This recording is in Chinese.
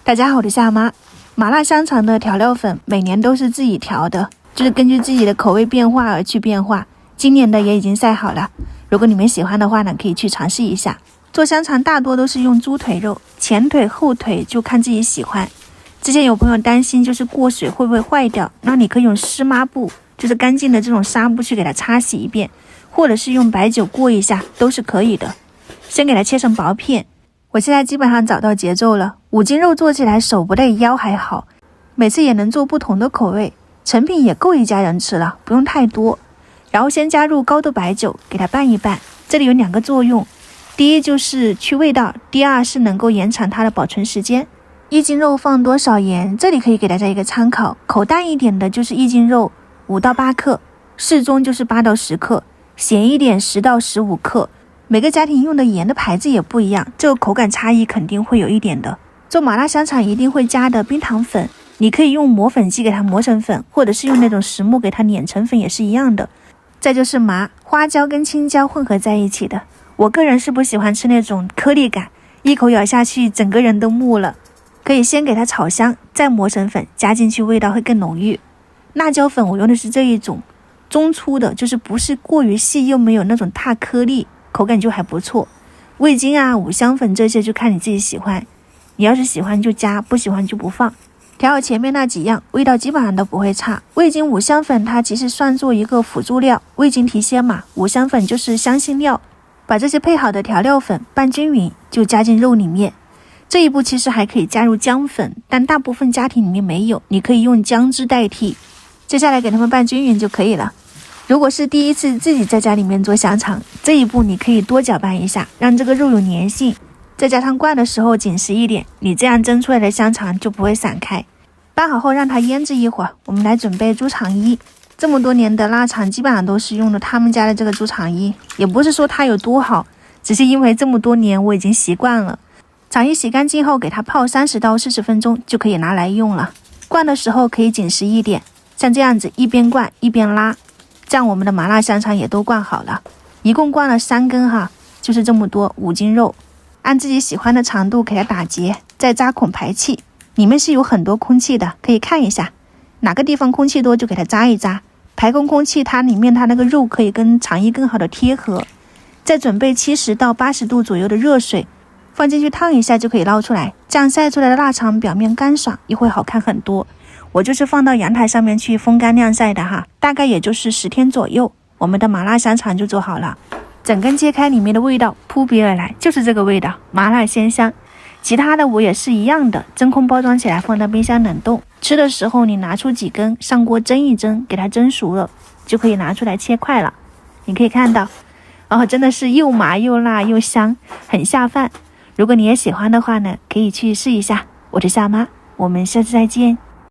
大家好，我是夏妈。麻辣香肠的调料粉每年都是自己调的，就是根据自己的口味变化而去变化。今年的也已经晒好了，如果你们喜欢的话呢，可以去尝试一下。做香肠大多都是用猪腿肉，前腿后腿就看自己喜欢。之前有朋友担心就是过水会不会坏掉，那你可以用湿抹布，就是干净的这种纱布去给它擦洗一遍，或者是用白酒过一下都是可以的。先给它切成薄片。我现在基本上找到节奏了，5斤肉做起来手不累腰还好，每次也能做不同的口味，成品也够一家人吃了，不用太多。然后先加入高度白酒给它拌一拌，这里有2个作用，第一就是去味道，第二是能够延长它的保存时间。1斤肉放多少盐，这里可以给大家一个参考，口淡一点的就是1斤肉5到8克，适中就是8到10克，咸一点10到15克。每个家庭用的盐的牌子也不一样，这个口感差异肯定会有一点的。做麻辣香肠一定会加的冰糖粉，你可以用磨粉机给它磨成粉，或者是用那种石磨给它碾成粉也是一样的。再就是麻，花椒跟青椒混合在一起的，我个人是不喜欢吃那种颗粒感，一口咬下去整个人都木了。可以先给它炒香，再磨成粉加进去，味道会更浓郁。辣椒粉我用的是这一种中粗的，就是不是过于细又没有那种大颗粒，口感就还不错。味精啊、五香粉这些就看你自己喜欢，你要是喜欢就加，不喜欢就不放。调好前面那几样，味道基本上都不会差。味精、五香粉它其实算作一个辅助料，味精提鲜嘛，五香粉就是香辛料。把这些配好的调料粉拌均匀，就加进肉里面。这一步其实还可以加入姜粉，但大部分家庭里面没有，你可以用姜汁代替。接下来给它们拌均匀就可以了。如果是第一次自己在家里面做香肠，这一步你可以多搅拌一下，让这个肉有粘性，再加上灌的时候紧实一点，你这样蒸出来的香肠就不会散开。拌好后让它腌制一会儿，我们来准备猪肠衣。这么多年的腊肠基本上都是用的他们家的这个猪肠衣，也不是说它有多好，只是因为这么多年我已经习惯了。肠衣洗干净后给它泡30到40分钟就可以拿来用了。灌的时候可以紧实一点，像这样子一边灌一边拉，这样我们的麻辣香肠也都灌好了。一共灌了3根哈，就是这么多5斤肉，按自己喜欢的长度给它打结，再扎孔排气。里面是有很多空气的，可以看一下哪个地方空气多就给它扎一扎，排空气，它里面它那个肉可以跟肠衣更好的贴合。再准备70到80度左右的热水，放进去烫一下就可以捞出来，这样晒出来的腊肠表面干爽，也会好看很多。我就是放到阳台上面去风干晾晒的哈，大概也就是10天左右，我们的麻辣香肠就做好了。整根揭开，里面的味道扑鼻而来，就是这个味道，麻辣鲜香。其他的我也是一样的，真空包装起来放到冰箱冷冻，吃的时候你拿出几根上锅蒸一蒸，给它蒸熟了就可以拿出来切块了。你可以看到真的是又麻又辣又香，很下饭。如果你也喜欢的话呢，可以去试一下。我是夏妈，我们下次再见。